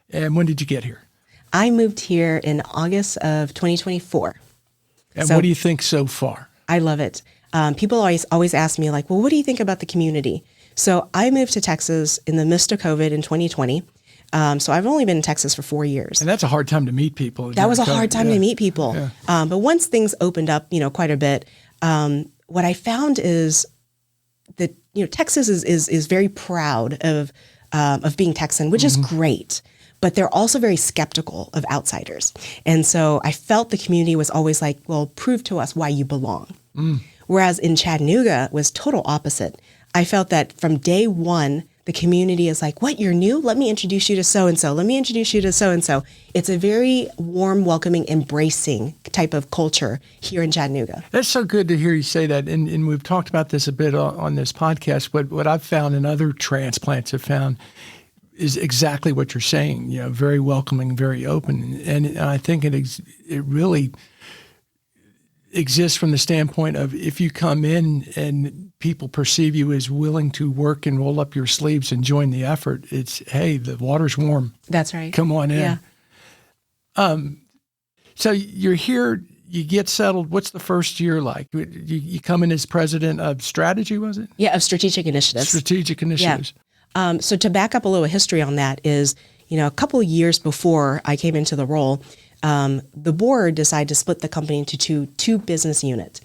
And when did you get here? I moved here in August of 2024. And what do you think so far? I love it. People always ask me like, well, what do you think about the community? So I moved to Texas in the midst of COVID in 2020. So I've only been in Texas for 4 years. And that's a hard time to meet people. That was a hard time to meet people. Yeah. But once things opened up, quite a bit, what I found is that, Texas is very proud of being Texan, which is great. But they're also very skeptical of outsiders. And so I felt the community was always like, well, prove to us why you belong. Whereas in Chattanooga was total opposite. I felt that from day one, the community is like, what, you're new? Let me introduce you to so-and-so. Let me introduce you to so-and-so. It's a very warm, welcoming, embracing type of culture here in Chattanooga. That's so good to hear you say that. And we've talked about this a bit on this podcast. What I've found and other transplants have found is exactly what you're saying, very welcoming, very open. And I think it really exists from the standpoint of if you come in and people perceive you as willing to work and roll up your sleeves and join the effort, it's, hey, the water's warm. That's right. Come on in. Yeah. So you're here, you get settled. What's the first year like? You come in as president of strategy, was it? Yeah, of strategic initiatives. Strategic initiatives. Yeah. So to back up a little history on that is, a couple of years before I came into the role, the board decided to split the company into two business units.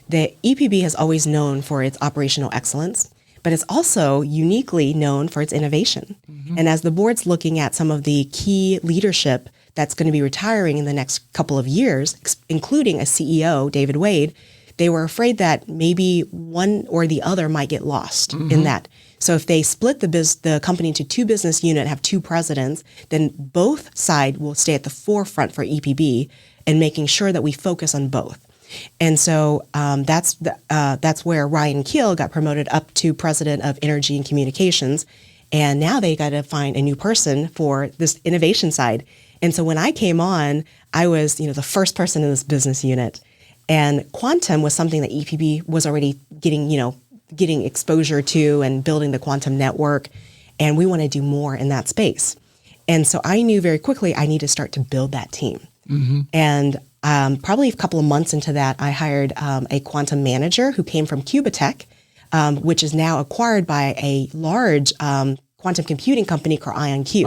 The EPB has always known for its operational excellence, but it's also uniquely known for its innovation. Mm-hmm. And as the board's looking at some of the key leadership that's going to be retiring in the next couple of years, including a CEO, David Wade, they were afraid that maybe one or the other might get lost in that. So if they split the company into two business units, have two presidents, then both sides will stay at the forefront for EPB and making sure that we focus on both. And so that's where Ryan Keel got promoted up to president of energy and communications. And now they got to find a new person for this innovation side. And so when I came on, I was, the first person in this business unit. And quantum was something that EPB was already getting exposure to and building the quantum network. And we want to do more in that space. And so I knew very quickly I need to start to build that team. And probably a couple of months into that, I hired a quantum manager who came from Cubatech, which is now acquired by a large quantum computing company called IonQ.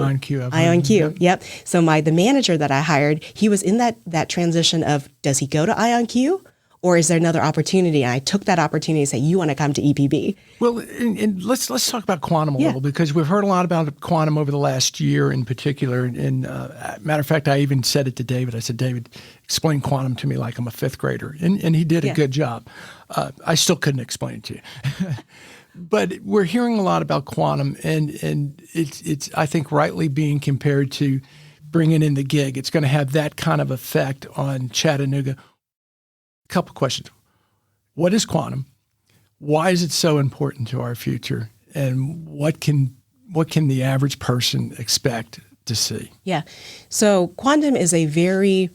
IonQ, yep. So the manager that I hired, he was in that transition of, does he go to IonQ or is there another opportunity? And I took that opportunity and said, you want to come to EPB? Well, and let's talk about quantum a little, because we've heard a lot about quantum over the last year in particular. And matter of fact, I even said it to David. I said, David, explain quantum to me like I'm a fifth grader. And he did a good job. I still couldn't explain it to you. But we're hearing a lot about quantum, and it's I think rightly being compared to bringing in the gig. It's going to have that kind of effect on Chattanooga. A couple questions. What is quantum? Why is it so important to our future? And what can the average person expect to see? Yeah. So quantum is a very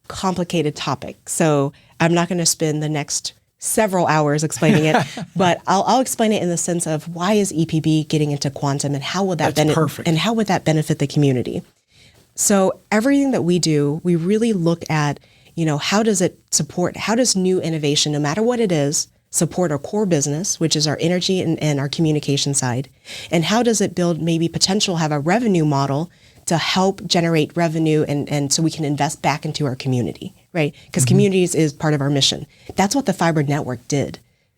complicated topic. So I'm not going to spend the next several hours explaining it, but I'll explain it in the sense of why is EPB getting into quantum and how would that benefit the community? So everything that we do, we really look at, how does new innovation, no matter what it is, support our core business, which is our energy and our communication side? And how does it build have a revenue model to help generate revenue and so we can invest back into our community, right? Because communities is part of our mission. That's what the fiber network did,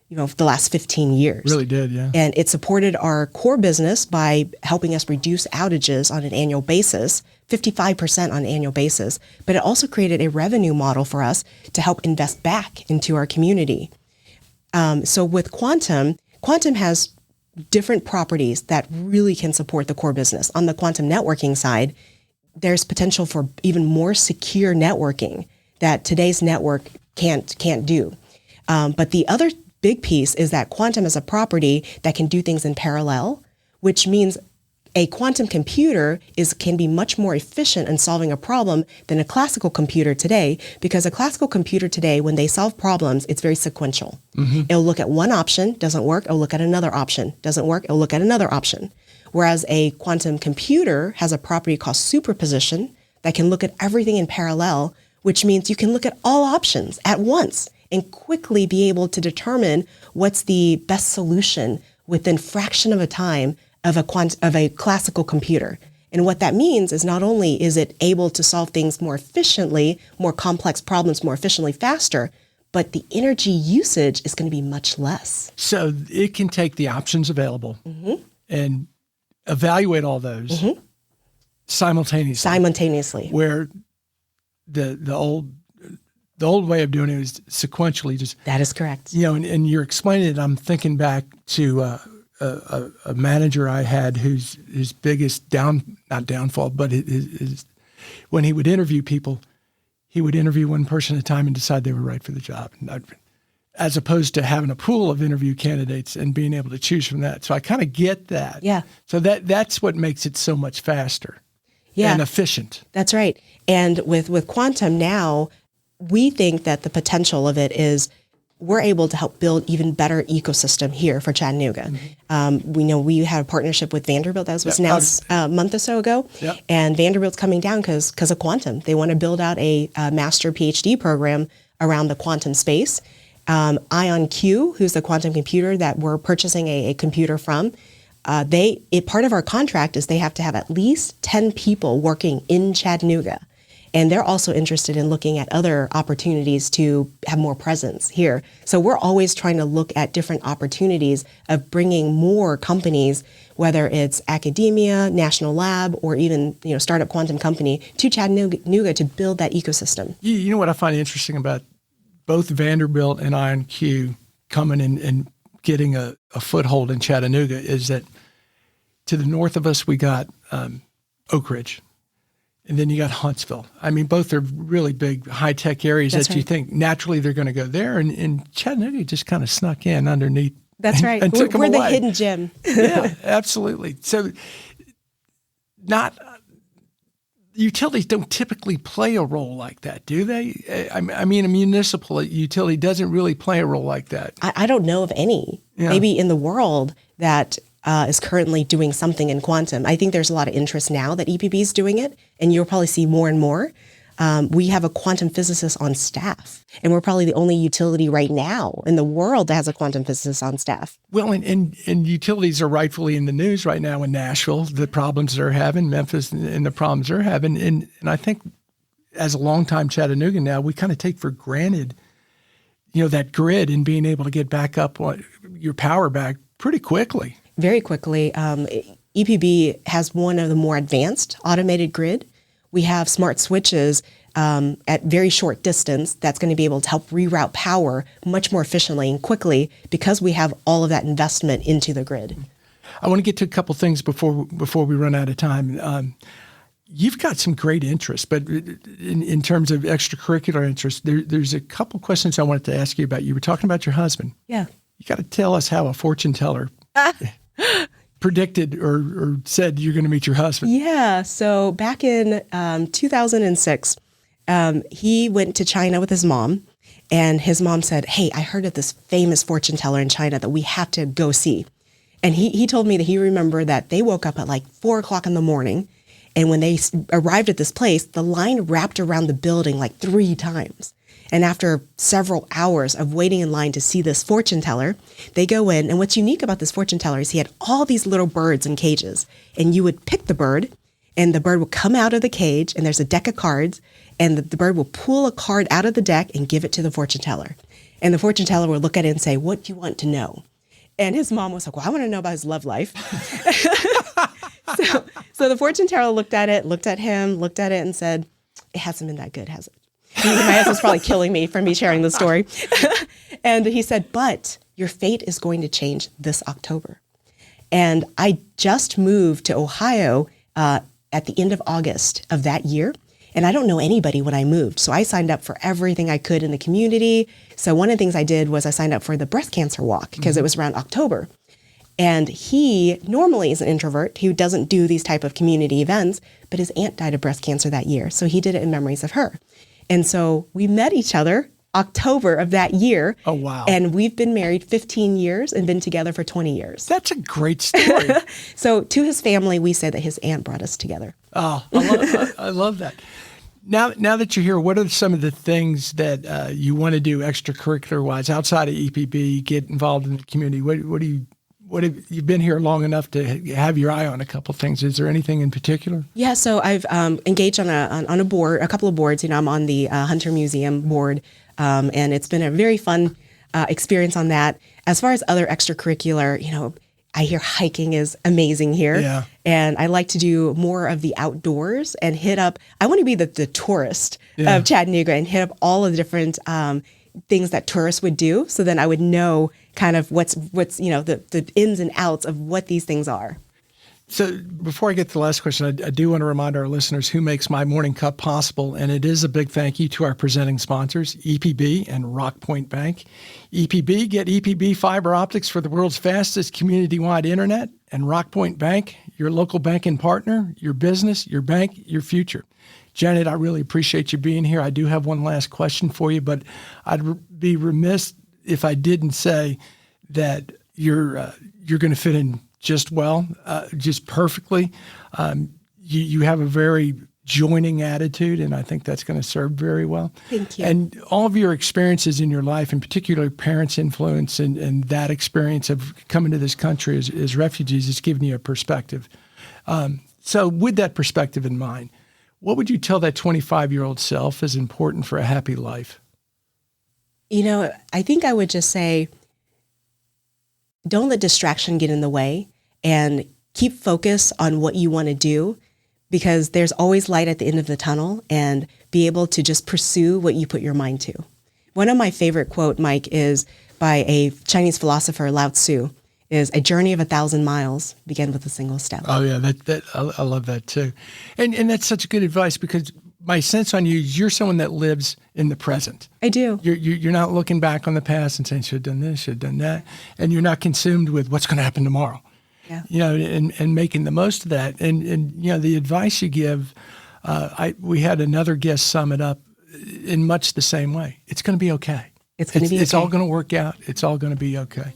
for the last 15 years. Really did, yeah. And it supported our core business by helping us reduce outages on an annual basis, 55% on an annual basis. But it also created a revenue model for us to help invest back into our community. So with quantum has different properties that really can support the core business. On the quantum networking side, there's potential for even more secure networking that today's network can't do. But the other big piece is that quantum is a property that can do things in parallel, which means a quantum computer can be much more efficient in solving a problem than a classical computer today, because a classical computer today, when they solve problems, it's very sequential. It'll look at one option, doesn't work, it'll look at another option, doesn't work, it'll look at another option. Whereas a quantum computer has a property called superposition that can look at everything in parallel, which means you can look at all options at once and quickly be able to determine what's the best solution within fraction of a time of a classical computer. And what that means is not only is it able to solve things more efficiently, more complex problems more efficiently, faster, but the energy usage is going to be much less. So it can take the options available and evaluate all those simultaneously. Where the old way of doing it is sequentially just. That is correct. And you're explaining it. I'm thinking back to a manager I had whose biggest not downfall, but his when he would interview people, he would interview one person at a time and decide they were right for the job, as opposed to having a pool of interview candidates and being able to choose from that. So I kind of get that. Yeah. So that's what makes it so much faster and efficient. That's right. And with quantum now, we think that the potential of it is we're able to help build even better ecosystem here for Chattanooga. We know we had a partnership with Vanderbilt that was announced a month or so ago, and Vanderbilt's coming down because of quantum. They want to build out a master PhD program around the quantum space. IonQ, who's the quantum computer that we're purchasing a computer from, part of our contract is they have to have at least 10 people working in Chattanooga. And they're also interested in looking at other opportunities to have more presence here. So we're always trying to look at different opportunities of bringing more companies, whether it's academia, national lab, or even startup quantum company to Chattanooga to build that ecosystem. You know what I find interesting about both Vanderbilt and IonQ coming in and getting a foothold in Chattanooga is that to the north of us, we got Oak Ridge. And then you got Huntsville. I mean, both are really big, high-tech areas that you think naturally they're going to go there. And Chattanooga just kind of snuck in underneath. That's right. And took We're them the away. hidden gem. Yeah, absolutely. So utilities don't typically play a role like that, do they? I mean, a municipal utility doesn't really play a role like that. I don't know of any, maybe in the world, that is currently doing something in quantum. I think there's a lot of interest now that EPB is doing it, and you'll probably see more and more. We have a quantum physicist on staff, and we're probably the only utility right now in the world that has a quantum physicist on staff. Well, and utilities are rightfully in the news right now in Nashville, the problems they're having, Memphis and the problems they're having. And I think as a longtime Chattanooga now, we kind of take for granted, that grid and being able to get back up your power back pretty quickly. Very quickly. EPB has one of the more advanced automated grid. We have smart switches at very short distance that's going to be able to help reroute power much more efficiently and quickly because we have all of that investment into the grid. I want to get to a couple things before we run out of time. You've got some great interest, but in terms of extracurricular interest, there's a couple questions I wanted to ask you about. You were talking about your husband. Yeah. You got to tell us how a fortune teller predicted or said you're going to meet your husband. Yeah. So back in 2006, he went to China with his mom, and his mom said, "Hey, I heard of this famous fortune teller in China that we have to go see." And he told me that he remembered that they woke up at like 4:00 in the morning. And when they arrived at this place, the line wrapped around the building like 3 times. And after several hours of waiting in line to see this fortune teller, they go in. And what's unique about this fortune teller is he had all these little birds in cages. And you would pick the bird, and the bird would come out of the cage, and there's a deck of cards. And the bird will pull a card out of the deck and give it to the fortune teller. And the fortune teller will look at it and say, "What do you want to know?" And his mom was like, "Well, I want to know about his love life." So the fortune teller looked at it, and said, "It hasn't been that good, has it?" My husband's probably killing me for me sharing the story. And he said, "But your fate is going to change this October." And I just moved to Ohio at the end of August of that year. And I don't know anybody when I moved. So I signed up for everything I could in the community. So one of the things I did was I signed up for the breast cancer walk because it was around October. And he normally is an introvert who doesn't do these type of community events, but his aunt died of breast cancer that year. So he did it in memories of her. And so we met each other October of that year. Oh, wow. And we've been married 15 years and been together for 20 years. That's a great story. So to his family, we say that his aunt brought us together. Oh, I love that. Now that you're here, what are some of the things that you want to do extracurricular-wise outside of EPB, get involved in the community? What have you been here long enough to have your eye on a couple of things? Is there anything in particular? Yeah, so I've engaged on a board, a couple of boards. I'm on the Hunter Museum board, and it's been a very fun experience on that. As far as other extracurricular, I hear hiking is amazing here. Yeah. And I like to do more of the outdoors and I want to be the tourist of Chattanooga and hit up all of the different things that tourists would do. So then I would know kind of what's the ins and outs of what these things are. So before I get to the last question, I do want to remind our listeners who makes my morning cup possible. And it is a big thank you to our presenting sponsors, EPB and Rockpoint Bank. EPB, get EPB fiber optics for the world's fastest community-wide internet. And Rockpoint Bank, your local banking partner, your business, your bank, your future. Janet, I really appreciate you being here. I do have one last question for you, but I'd be remiss if I didn't say that you're going to fit in just well, just perfectly. You have a very joining attitude, and I think that's going to serve very well. Thank you. And all of your experiences in your life, in particular parents' influence and that experience of coming to this country as refugees, has given you a perspective. So with that perspective in mind, what would you tell that 25-year-old self is important for a happy life? I think I would just say, don't let distraction get in the way and keep focus on what you want to do, because there's always light at the end of the tunnel, and be able to just pursue what you put your mind to. One of my favorite quote, Mike, is by a Chinese philosopher, Lao Tzu, is a journey of 1,000 miles begin with a single step. Oh yeah, I love that too. And that's such good advice, because my sense on you is you're someone that lives in the present. I do. You're not looking back on the past and saying, should have done this, should have done that. And you're not consumed with what's going to happen tomorrow. Yeah. And making the most of that. And the advice you give, we had another guest sum it up in much the same way. It's going to be okay. It's all going to work out. It's all going to be okay.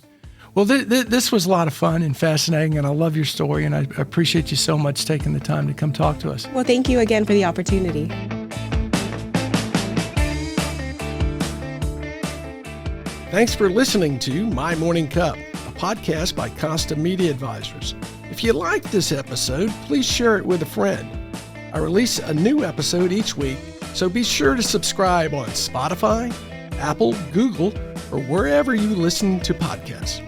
Well, this was a lot of fun and fascinating, and I love your story, and I appreciate you so much taking the time to come talk to us. Well, thank you again for the opportunity. Thanks for listening to My Morning Cup, a podcast by Costa Media Advisors. If you liked this episode, please share it with a friend. I release a new episode each week, so be sure to subscribe on Spotify, Apple, Google, or wherever you listen to podcasts.